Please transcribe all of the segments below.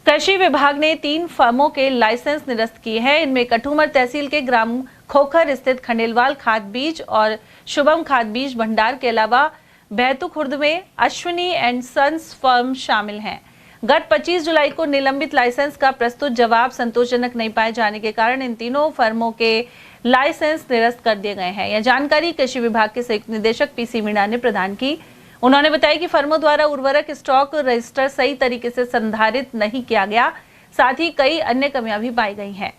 कृषि विभाग ने 3 फर्मों के लाइसेंस निरस्त किए हैं। इनमें कठूमर तहसील के ग्राम खोखर स्थित खंडेलवाल खाद बीज और शुभम खाद बीज भंडार के अलावा बैतू खुर्द में अश्विनी एंड सन्स फर्म शामिल हैं। गत 25 जुलाई को निलंबित लाइसेंस का प्रस्तुत जवाब संतोषजनक नहीं पाए जाने के कारण इन तीनों फर्मों के लाइसेंस निरस्त कर दिए गए हैं। यह जानकारी कृषि विभाग के संयुक्त निदेशक पीसी मीणा ने प्रदान की। उन्होंने बताया कि फर्मों द्वारा उर्वरक स्टॉक रजिस्टर सही तरीके से संधारित नहीं किया गया, साथ ही कई अन्य कमियां भी पाई गई हैं।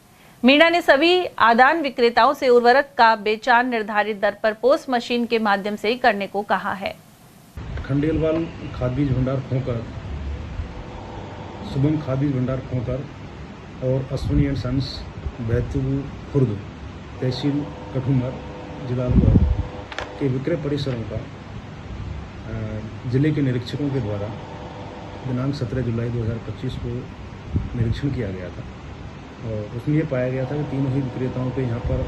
मीणा ने सभी आदान विक्रेताओं से उर्वरक का बेचान निर्धारित दर पर पोस्ट मशीन के माध्यम से ही करने को कहा है। खंडेलवाल खाद बीज भंडार खोकर, शुभम खाद बीज भंडार खोकर और अश्विनी एंड सन्स बैतू खुर्द तहसील कठूमर जिला अलवर के विक्रय परिसरों का जिले के निरीक्षकों के द्वारा दिनांक 17 जुलाई 2025 को निरीक्षण किया गया था और उसमें यह पाया गया था कि तीनों ही विक्रेताओं के यहाँ पर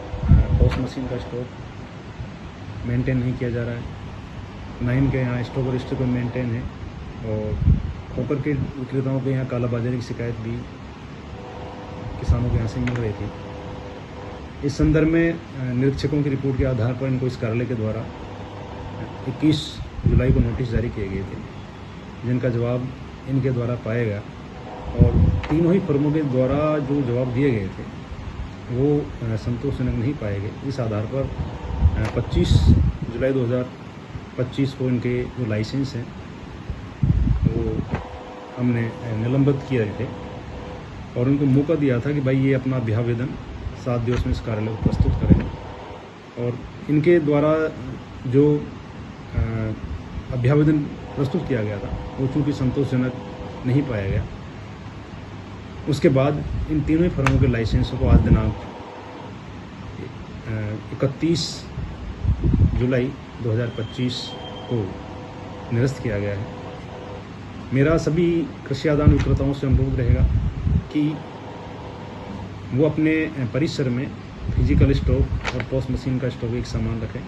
पोस्ट मशीन का स्टॉक मेंटेन नहीं किया जा रहा है, न इनके यहाँ स्टॉक रजिस्टर को मेंटेन है और खोकर के विक्रेताओं के यहाँ कालाबाजारी की शिकायत भी किसानों के यहाँ से मिल रही थी। इस संदर्भ में निरीक्षकों की रिपोर्ट के आधार पर इनको इस कार्यालय के द्वारा 21 जुलाई को नोटिस जारी किए गए थे, जिनका जवाब इनके द्वारा पाया गया और तीनों ही फर्मों के द्वारा जो जवाब दिए गए थे वो संतोषजनक नहीं पाए गए। इस आधार पर 25 जुलाई 2025 को इनके जो लाइसेंस हैं वो हमने निलंबित किए थे और उनको मौका दिया था कि भाई ये अपना अभ्यावेदन 7 दिवस में इस कार्यालय को प्रस्तुत करें और इनके द्वारा जो अभ्यावेदन प्रस्तुत किया गया था वो चूँकि संतोषजनक नहीं पाया गया, उसके बाद इन तीनों ही फर्मों के लाइसेंसों को आज दिनांक 31 जुलाई 2025 को निरस्त किया गया है। मेरा सभी कृषि आदान विक्रेताओं से अनुरोध रहेगा कि वो अपने परिसर में फिजिकल स्टॉक और पोस्ट मशीन का स्टॉक एक समान रखें,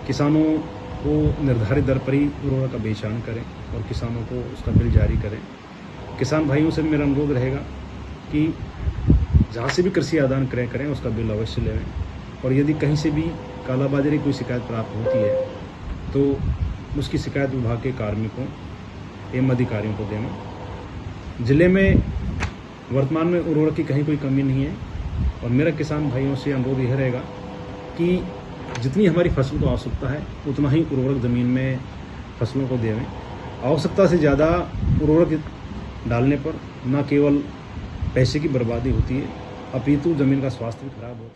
किसानों को निर्धारित दर पर ही उर्वरक का बेचान करें और किसानों को उसका बिल जारी करें। किसान भाइयों से मेरा अनुरोध रहेगा कि जहाँ से भी कृषि आदान क्रय करें उसका बिल अवश्य लें और यदि कहीं से भी कालाबाजारी कोई शिकायत प्राप्त होती है तो उसकी शिकायत विभाग के कार्मिकों एवं अधिकारियों को दें। जिले में वर्तमान में उर्वरक की कहीं कोई कमी नहीं है और मेरा किसान भाइयों से अनुरोध यह रहेगा कि जितनी हमारी फसल को आवश्यकता है उतना ही उर्वरक ज़मीन में फसलों को देवें। आवश्यकता से ज़्यादा उर्वरक डालने पर न केवल पैसे की बर्बादी होती है अपितु ज़मीन का स्वास्थ्य भी खराब होता है।